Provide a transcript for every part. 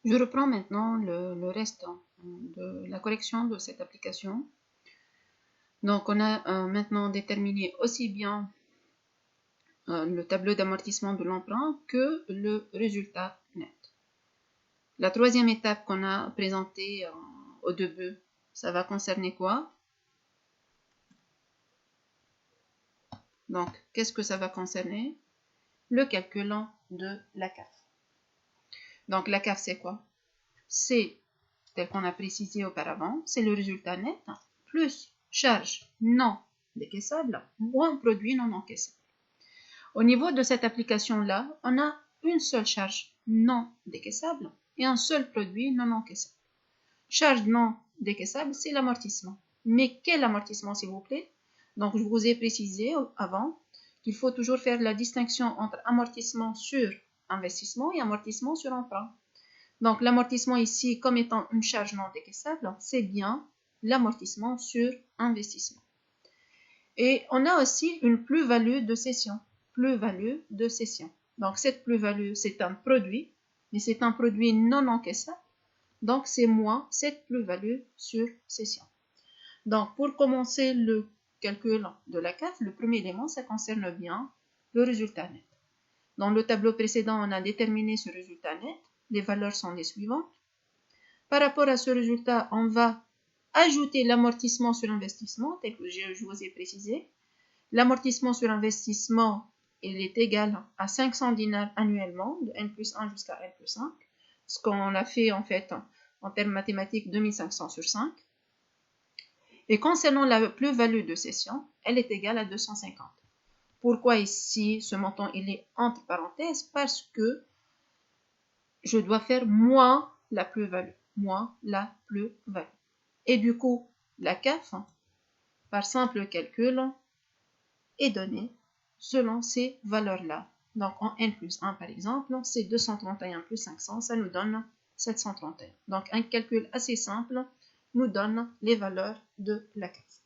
Je reprends maintenant le reste de la correction de cette application. Donc, on a maintenant déterminé aussi bien le tableau d'amortissement de l'emprunt que le résultat net. La troisième étape qu'on a présentée au début, ça va concerner quoi? Donc, qu'est-ce que ça va concerner? Le calcul de la CAF. Donc, la CAF, c'est quoi? C'est, tel qu'on a précisé auparavant, c'est le résultat net plus charge non décaissable moins produit non encaissable. Au niveau de cette application-là, on a une seule charge non décaissable et un seul produit non encaissable. Charge non décaissable, c'est l'amortissement. Mais quel amortissement, s'il vous plaît? Donc, je vous ai précisé avant qu'il faut toujours faire la distinction entre amortissement sur investissement et amortissement sur emprunt. Donc, l'amortissement ici, comme étant une charge non décaissable, c'est bien l'amortissement sur investissement. Et on a aussi une plus-value de cession. Plus-value de cession. Donc, cette plus-value, c'est un produit, mais c'est un produit non encaissable. Donc, c'est moins cette plus-value sur cession. Donc, pour commencer le calcul de la CAF, le premier élément, ça concerne bien le résultat net. Dans le tableau précédent, on a déterminé ce résultat net. Les valeurs sont les suivantes. Par rapport à ce résultat, on va ajouter l'amortissement sur investissement, tel que je vous ai précisé. L'amortissement sur investissement, il est égal à 500 dinars annuellement, de N plus 1 jusqu'à N plus 5. Ce qu'on a fait en fait en termes mathématiques, 2500 sur 5. Et concernant la plus-value de cession, elle est égale à 250. Pourquoi ici ce montant il est entre parenthèses? Parce que je dois faire moins la plus-value. Moins la plus-value. Et du coup, la CAF, par simple calcul, est donnée selon ces valeurs-là. Donc en N plus 1 par exemple, c'est 231 plus 500, ça nous donne 731. Donc un calcul assez simple nous donne les valeurs de la CAF.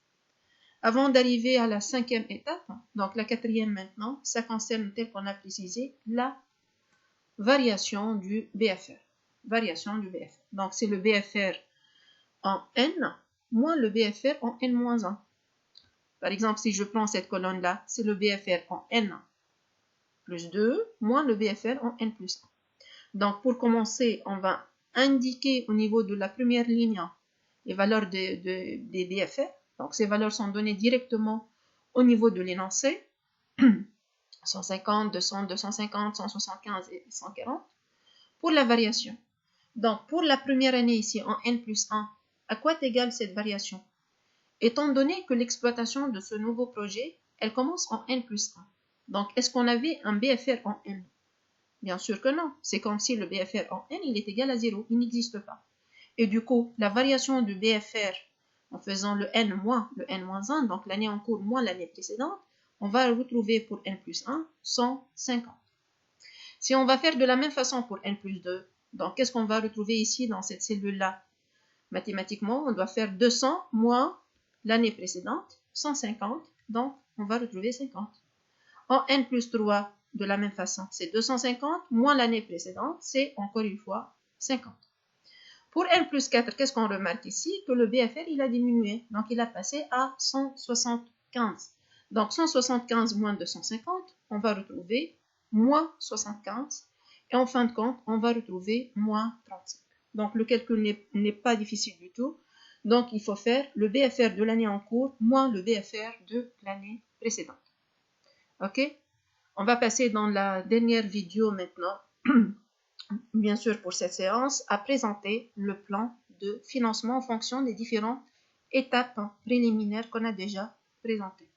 Avant d'arriver à la cinquième étape, donc la quatrième maintenant, ça concerne, tel qu'on a précisé, la variation du BFR. Variation du BFR. Donc c'est le BFR en N moins le BFR en N-1. Par exemple, si je prends cette colonne-là, c'est le BFR en N plus 2 moins le BFR en N plus 1. Donc pour commencer, on va indiquer au niveau de la première ligne les valeurs des BFR. Donc ces valeurs sont données directement au niveau de l'énoncé. 150, 200, 250, 175 et 140. Pour la variation. Donc pour la première année ici en N plus 1, à quoi est égale cette variation? Étant donné que l'exploitation de ce nouveau projet, elle commence en N plus 1. Donc est-ce qu'on avait un BFR en N? Bien sûr que non. C'est comme si le BFR en N il est égal à 0. Il n'existe pas. Et du coup, la variation du BFR en faisant le N moins le N-1, donc l'année en cours moins l'année précédente, on va retrouver pour N plus 1, 150. Si on va faire de la même façon pour N plus 2, donc qu'est-ce qu'on va retrouver ici dans cette cellule-là? Mathématiquement, on doit faire 200 moins l'année précédente, 150, donc on va retrouver 50. En N plus 3, de la même façon, c'est 250 moins l'année précédente, c'est encore une fois 50. Pour N plus 4, qu'est-ce qu'on remarque ici? Que le BFR, il a diminué. Donc, il a passé à 175. Donc, 175 moins 250, on va retrouver moins 75. Et en fin de compte, on va retrouver moins 35. Donc, le calcul n'est pas difficile du tout. Donc, il faut faire le BFR de l'année en cours moins le BFR de l'année précédente. OK? On va passer dans la dernière vidéo maintenant. Bien sûr pour cette séance, à présenter le plan de financement en fonction des différentes étapes préliminaires qu'on a déjà présentées.